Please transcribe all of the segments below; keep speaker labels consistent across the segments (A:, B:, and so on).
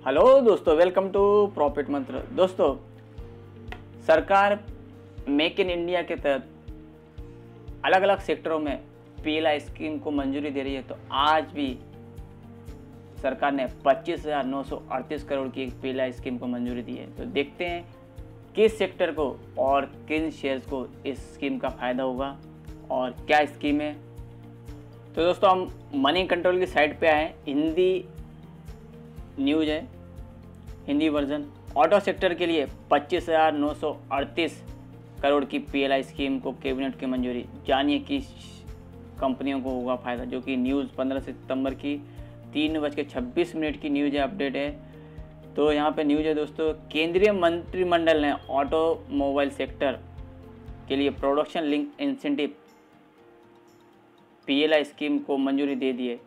A: Hello दोस्तों, welcome to profit मंत्र। दोस्तों, सरकार मेक इन इंडिया के तहत अलग अलग सेक्टरों में पीएलआई स्कीम को मंजूरी दे रही है। तो आज भी सरकार ने 25,938 करोड़ की एक पीएलआई स्कीम को मंजूरी दी है। तो देखते हैं किस सेक्टर को और किन शेयर्स को इस स्कीम का फ़ायदा होगा और क्या स्कीम है। तो दोस्तों, हम मनी कंट्रोल की साइट पे आए। हिंदी न्यूज़ है, हिंदी वर्जन। ऑटो सेक्टर के लिए 25,938 करोड़ की पीएलआई स्कीम को कैबिनेट की मंजूरी। जानिए किस कंपनियों को होगा फ़ायदा, जो कि न्यूज़ 15 सितंबर की 3:26 की न्यूज़ है, अपडेट है। तो यहाँ पे न्यूज़ है दोस्तों, केंद्रीय मंत्रिमंडल ने ऑटोमोबाइल सेक्टर के लिए production link incentive PLI scheme को मंजूरी दे दी है।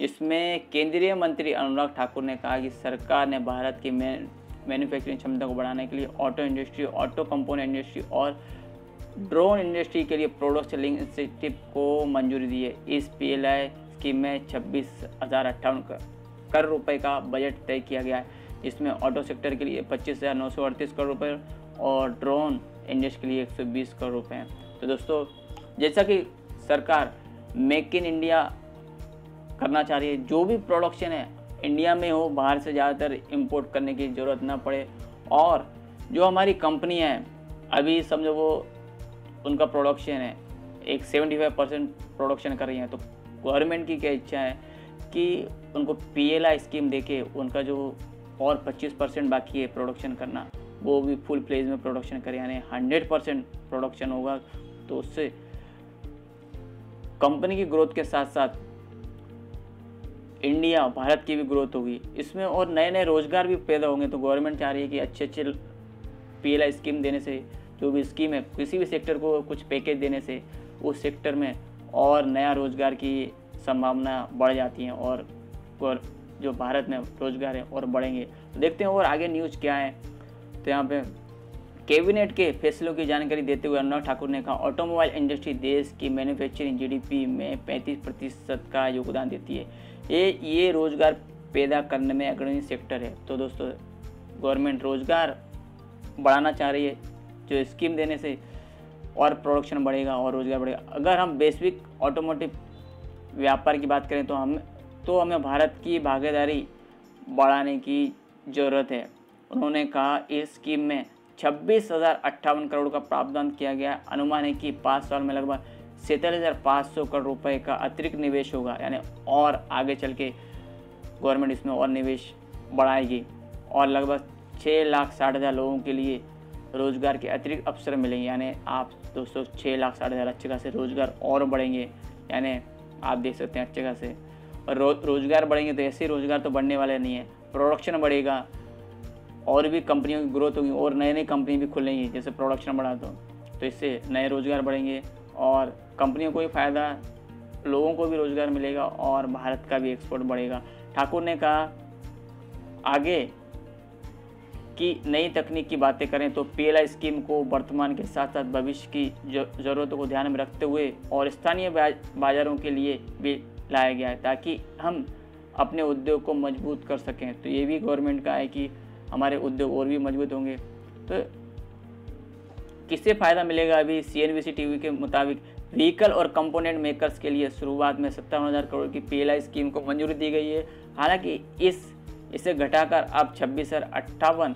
A: इसमें केंद्रीय मंत्री अनुराग ठाकुर ने कहा कि सरकार ने भारत की मैन्युफैक्चरिंग क्षमता को बढ़ाने के लिए auto industry, auto component industry और ड्रोन इंडस्ट्री के लिए प्रोडक्शन लिंक इंसेंटिव को मंजूरी दी है। इस पीएलआई स्कीम में 26,058 करोड़ रुपए का बजट तय किया गया है। इसमें ऑटो सेक्टर के लिए 25,938 करोड़ रुपये और ड्रोन इंडस्ट्री के लिए 120 करोड़ रुपये हैं। तो दोस्तों, जैसा कि सरकार मेक इन इंडिया करना चाह रही है, जो भी प्रोडक्शन है इंडिया में हो, बाहर से ज़्यादातर इंपोर्ट करने की ज़रूरत ना पड़े। और जो हमारी कंपनी है, अभी समझो वो उनका प्रोडक्शन है एक 75% प्रोडक्शन कर रही हैं। तो गवर्नमेंट की क्या इच्छा है कि उनको पीएलआई स्कीम देके उनका जो और 25% बाकी है प्रोडक्शन करना, वो भी फुल फ्लेज में प्रोडक्शन करें, यानी 100% प्रोडक्शन होगा। तो उससे कंपनी की ग्रोथ के साथ साथ इंडिया, भारत की भी ग्रोथ होगी इसमें, और नए नए रोज़गार भी पैदा होंगे। तो गवर्नमेंट चाह रही है कि अच्छे अच्छे पीएलआई स्कीम देने से, जो भी स्कीम है, किसी भी सेक्टर को कुछ पैकेज देने से उस सेक्टर में और नया रोज़गार की संभावना बढ़ जाती है और जो भारत में रोज़गार है और बढ़ेंगे। तो देखते हैं और आगे न्यूज़ क्या है। तो यहाँ पे कैबिनेट के फैसलों की जानकारी देते हुए अनुराग ठाकुर ने कहा, ऑटोमोबाइल इंडस्ट्री देश की मैन्युफैक्चरिंग जीडीपी में 35% का योगदान देती है। ये रोज़गार पैदा करने में अग्रणी सेक्टर है। तो दोस्तों, गवर्नमेंट रोज़गार बढ़ाना चाह रही है, जो स्कीम देने से और प्रोडक्शन बढ़ेगा और रोज़गार बढ़ेगा। अगर हम वैश्विक ऑटोमोटिव व्यापार की बात करें तो हमें भारत की भागीदारी बढ़ाने की ज़रूरत है। उन्होंने कहा, इस स्कीम में 26,058 करोड़ का प्रावधान किया गया। अनुमान है कि 5 साल में लगभग 47,500 करोड़ रुपए का अतिरिक्त निवेश होगा, यानी और आगे चल के गवर्नमेंट इसमें और निवेश बढ़ाएगी और लगभग 6,60,000 लोगों के लिए रोज़गार के अतिरिक्त अवसर मिलेंगे। यानी आप दोस्तों 6,60,000 अच्छे खासे रोज़गार और बढ़ेंगे, यानी आप देख सकते हैं अच्छे खासे। और रोज़गार बढ़ेंगे तो ऐसे रोज़गार तो बढ़ने वाले नहीं है, प्रोडक्शन बढ़ेगा और भी कंपनियों की ग्रोथ होगी और नई नई कंपनी भी खुलेंगी। जैसे प्रोडक्शन बढ़ा तो इससे नए रोज़गार बढ़ेंगे और कंपनियों को भी फ़ायदा, लोगों को भी रोज़गार मिलेगा और भारत का भी एक्सपोर्ट बढ़ेगा। ठाकुर ने कहा आगे कि नई तकनीक की बातें करें तो पीएलआई स्कीम को वर्तमान के साथ साथ भविष्य की ज़रूरतों को ध्यान में रखते हुए और स्थानीय बाज़ारों के लिए भी लाया गया है, ताकि हम अपने उद्योग को मजबूत कर सकें। तो ये भी गवर्नमेंट का है कि हमारे उद्योग और भी मजबूत होंगे। तो किससे फ़ायदा मिलेगा? अभी CNBC टीवी के मुताबिक व्हीकल और कंपोनेंट मेकर्स के लिए शुरुआत में 57,000 करोड़ की पीएलआई स्कीम को मंजूरी दी गई है। हालांकि इसे घटाकर अब 26,058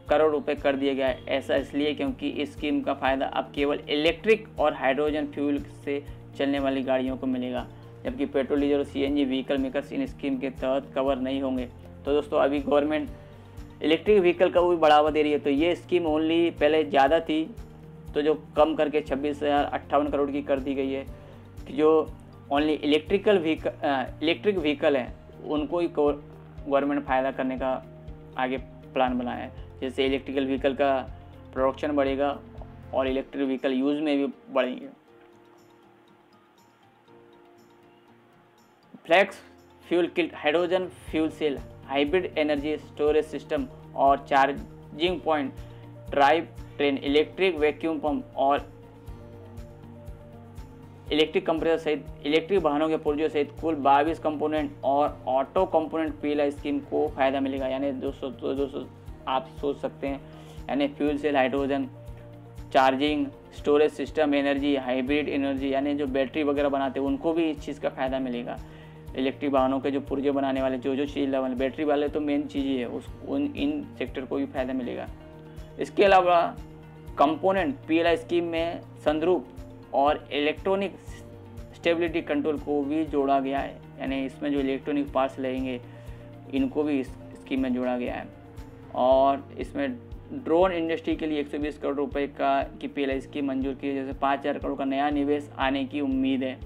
A: करोड़ रुपए कर दिया गया है। ऐसा इसलिए क्योंकि इस स्कीम का फ़ायदा अब केवल इलेक्ट्रिक और हाइड्रोजन फ्यूल से चलने वाली गाड़ियों को मिलेगा, जबकि पेट्रोल, डीजल और CNG vehicle makers in scheme के तहत कवर नहीं होंगे। तो दोस्तों, अभी गवर्नमेंट इलेक्ट्रिक व्हीकल का भी बढ़ावा दे रही है। तो ये स्कीम ओनली पहले ज़्यादा थी, तो जो कम करके 26,058 करोड़ की कर दी गई है। जो ओनली इलेक्ट्रिक व्हीकल हैं उनको ही गवर्नमेंट फ़ायदा करने का आगे प्लान बनाया है। जैसे इलेक्ट्रिकल व्हीकल का प्रोडक्शन बढ़ेगा और इलेक्ट्रिक व्हीकल यूज़ में भी बढ़ेंगे। Flex fuel kit, hydrogen fuel cell, hybrid energy storage system और charging point, drive train, electric vacuum pump और इलेक्ट्रिक कंप्रेसर सहित इलेक्ट्रिक वाहनों के पुर्जों सहित कुल 22 कंपोनेंट और ऑटो कंपोनेंट पीएलआई स्कीम को फायदा मिलेगा। यानी दोस्तों आप सोच सकते हैं, यानी fuel cell, hydrogen, charging, storage system, energy, hybrid energy, यानी जो बैटरी वगैरह बनाते हैं उनको भी इस चीज़ का फ़ायदा मिलेगा। इलेक्ट्रिक वाहनों के जो पुर्जे बनाने वाले जो चीज़ लेवल बैटरी वाले तो मेन चीज़ ही है, इन सेक्टर को भी फ़ायदा मिलेगा। इसके अलावा कंपोनेंट पीएलआई स्कीम में संद्रूप और इलेक्ट्रॉनिक स्टेबिलिटी कंट्रोल को भी जोड़ा गया है। यानी इसमें जो इलेक्ट्रॉनिक पार्ट्स लगेंगे इनको भी इस स्कीम में जोड़ा गया है। और इसमें ड्रोन इंडस्ट्री के लिए 120 करोड़ रुपए की पीएलआई स्कीम मंजूर की है, जैसे 5000 करोड़ का नया निवेश आने की उम्मीद है।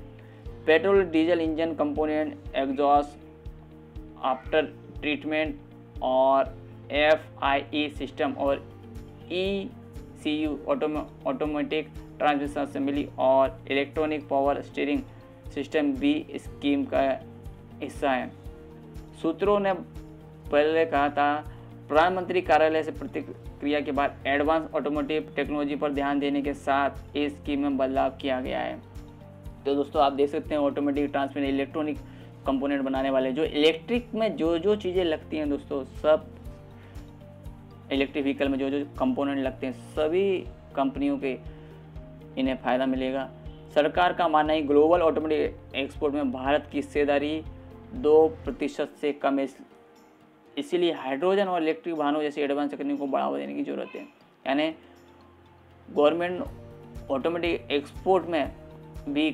A: Petrol diesel engine component, exhaust, after treatment और FIE सिस्टम और ECU ऑटोमेटिक ट्रांसमिशन असेंबली और इलेक्ट्रॉनिक पावर स्टीयरिंग सिस्टम भी स्कीम का हिस्सा है। सूत्रों ने पहले कहा था, प्रधानमंत्री कार्यालय से प्रतिक्रिया के बाद एडवांस ऑटोमोटिव टेक्नोलॉजी पर ध्यान देने के साथ इस स्कीम में बदलाव किया गया है। तो दोस्तों आप देख सकते हैं ऑटोमेटिक ट्रांसमिशन इलेक्ट्रॉनिक कंपोनेंट बनाने वाले, जो इलेक्ट्रिक में जो चीज़ें लगती हैं दोस्तों, सब इलेक्ट्रिक व्हीकल में जो कंपोनेंट लगते हैं सभी कंपनियों के इन्हें फ़ायदा मिलेगा। सरकार का मानना है ग्लोबल ऑटोमोटिव एक्सपोर्ट में भारत की हिस्सेदारी 2% से कम है, इसीलिए हाइड्रोजन और इलेक्ट्रिक वाहनों जैसी एडवांस तकनीक को बढ़ावा देने की ज़रूरत है। यानी गवर्नमेंट ऑटोमेटिक एक्सपोर्ट में भी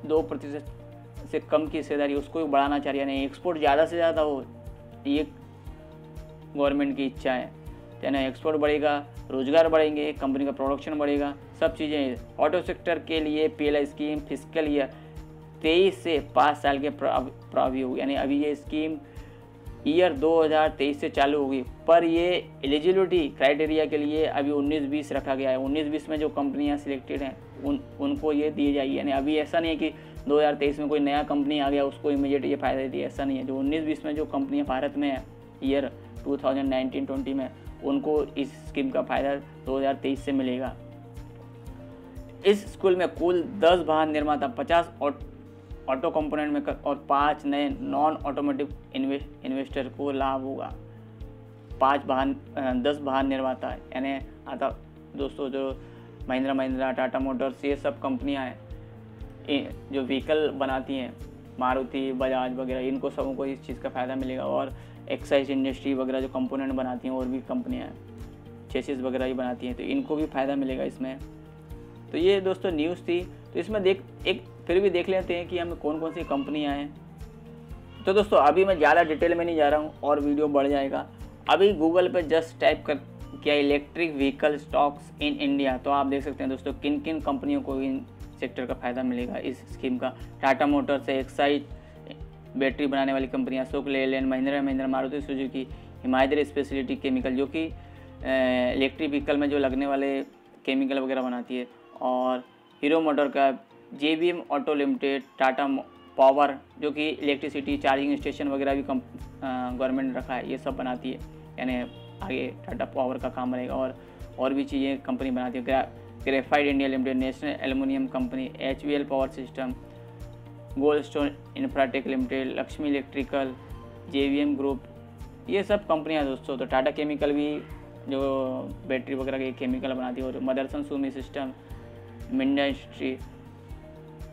A: 2% से कम की हिस्सेदारी उसको भी बढ़ाना चाहिए, यानी एक्सपोर्ट ज़्यादा से ज़्यादा हो, ये गवर्नमेंट की इच्छा है। यानी एक्सपोर्ट बढ़ेगा, रोजगार बढ़ेंगे, कंपनी का प्रोडक्शन बढ़ेगा, सब चीज़ें। ऑटो सेक्टर के लिए पीएलआई स्कीम फिजिकल ईयर 23 से 5 साल के प्रभावी होगी। यानी अभी ये स्कीम ईयर 2023 से चालू होगी, पर ये एलिजिबिलिटी क्राइटेरिया के लिए अभी 19-20 रखा गया है। 19-20 में जो कंपनियां सिलेक्टेड हैं उनको ये दी जाएगी। यानी अभी ऐसा नहीं है कि 2023 में कोई नया कंपनी आ गया उसको इमीडिएट ये फ़ायदा देती है, ऐसा नहीं है। जो 19-20 में जो कंपनियां भारत में है ईयर 2019-20 में, उनको इस स्कीम का फ़ायदा 2023 से मिलेगा। इस स्कूल में कुल 10 वाहन निर्माता 50 ऑटो कंपोनेंट में और 5 नए नॉन ऑटोमेटिव इन्वेस्टर को लाभ होगा। 10 वाहन निर्माता है, यानी आता दोस्तों जो महिंद्रा, टाटा मोटर्स, ये सब कंपनियां हैं जो व्हीकल बनाती हैं, मारुति, बजाज वगैरह, इनको सबको इस चीज़ का फ़ायदा मिलेगा। और एक्साइज इंडस्ट्री वगैरह जो कंपोनेंट बनाती हैं और भी कंपनियां हैं, चेसिस वगैरह ही बनाती हैं, तो इनको भी फ़ायदा मिलेगा इसमें। तो ये दोस्तों न्यूज़ थी। तो इसमें फिर भी देख लेते हैं कि हमें कौन कौन सी कंपनियां हैं। तो दोस्तों अभी मैं ज़्यादा डिटेल में नहीं जा रहा हूँ और वीडियो बढ़ जाएगा। अभी गूगल पे जस्ट टाइप कर किया electric vehicle stocks in India, तो आप देख सकते हैं दोस्तों किन किन कंपनियों को इन सेक्टर का फ़ायदा मिलेगा इस स्कीम का। टाटा मोटर्स है, एक्साइज बैटरी बनाने वाली कंपनियाँ, अशोक लेलैंड, महिंद्रा, मारुति सुजुकी, हिमायत स्पेशलिटी केमिकल जो कि इलेक्ट्रिक व्हीकल में जो लगने वाले केमिकल वगैरह बनाती है, और हीरो मोटर का, JBM auto limited, Tata power जो कि इलेक्ट्रिसिटी चार्जिंग स्टेशन वगैरह भी गवर्नमेंट ने रखा है, ये सब बनाती है। यानी आगे टाटा पावर का काम रहेगा और भी चीज़ें कंपनी बनाती है। Graphite India limited, national aluminium company, HBL power system, gold stone Infratech limited, Lakshmi electrical, JVM group, ये सब कंपनियां दोस्तों। तो टाटा केमिकल भी जो बैटरी वगैरह के केमिकल बनाती है, और Motherson Sumi system, Minda industry,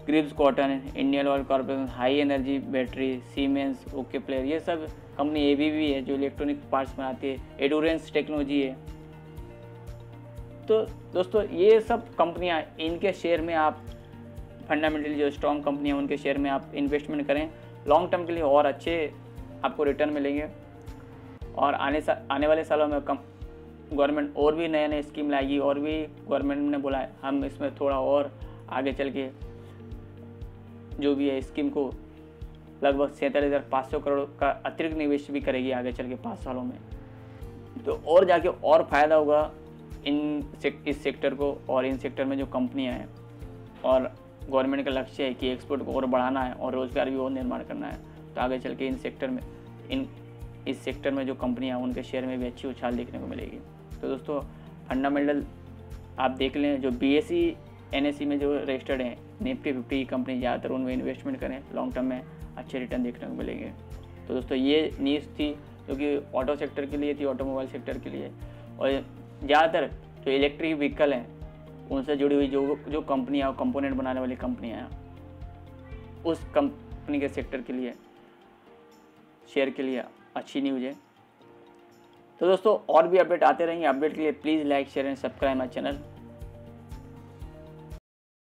A: Greaves Cotton, Indian Oil Corporation, high energy battery, Siemens, okay player, ये सब कंपनी ABB है जो इलेक्ट्रॉनिक पार्ट्स बनाती है, एडोरेंस टेक्नोलॉजी है। तो दोस्तों ये सब कंपनियां, इनके शेयर में आप फंडामेंटली जो स्ट्रॉन्ग कंपनी है उनके शेयर में आप इन्वेस्टमेंट करें लॉन्ग टर्म के लिए, और अच्छे आपको रिटर्न मिलेंगे। और आने वाले सालों में गवर्नमेंट और भी नए स्कीम लाएगी, और भी गवर्नमेंट ने बोला है हम इसमें थोड़ा और आगे चल के जो भी है स्कीम को लगभग 47,500 करोड़ का अतिरिक्त निवेश भी करेगी आगे चल के 5 सालों में। तो और जाके और फ़ायदा होगा इस सेक्टर को, और इन सेक्टर में जो कंपनियां हैं। और गवर्नमेंट का लक्ष्य है कि एक्सपोर्ट को और बढ़ाना है और रोज़गार भी और निर्माण करना है। तो आगे चल के इस सेक्टर में जो कंपनियां हैं उनके शेयर में भी अच्छी उछाल देखने को मिलेगी। तो दोस्तों फंडामेंटल आप देख लें, जो BSE NSE में जो रजिस्टर्ड हैं निफ्टी 50 की कंपनी ज़्यादातर उनमें इन्वेस्टमेंट करें, लॉन्ग टर्म में अच्छे रिटर्न देखने को मिलेंगे। तो दोस्तों ये न्यूज़ थी जो कि ऑटो सेक्टर के लिए थी, ऑटोमोबाइल सेक्टर के लिए। और ज़्यादातर जो इलेक्ट्रिक व्हीकल हैं उनसे जुड़ी हुई जो कंपनियाँ और कंपोनेंट बनाने वाली कंपनियाँ हैं, उस कंपनी के सेक्टर के लिए, शेयर के लिए अच्छी न्यूज़ है। तो दोस्तों और भी अपडेट आते रहेंगे। अपडेट के लिए please like share and subscribe my channel.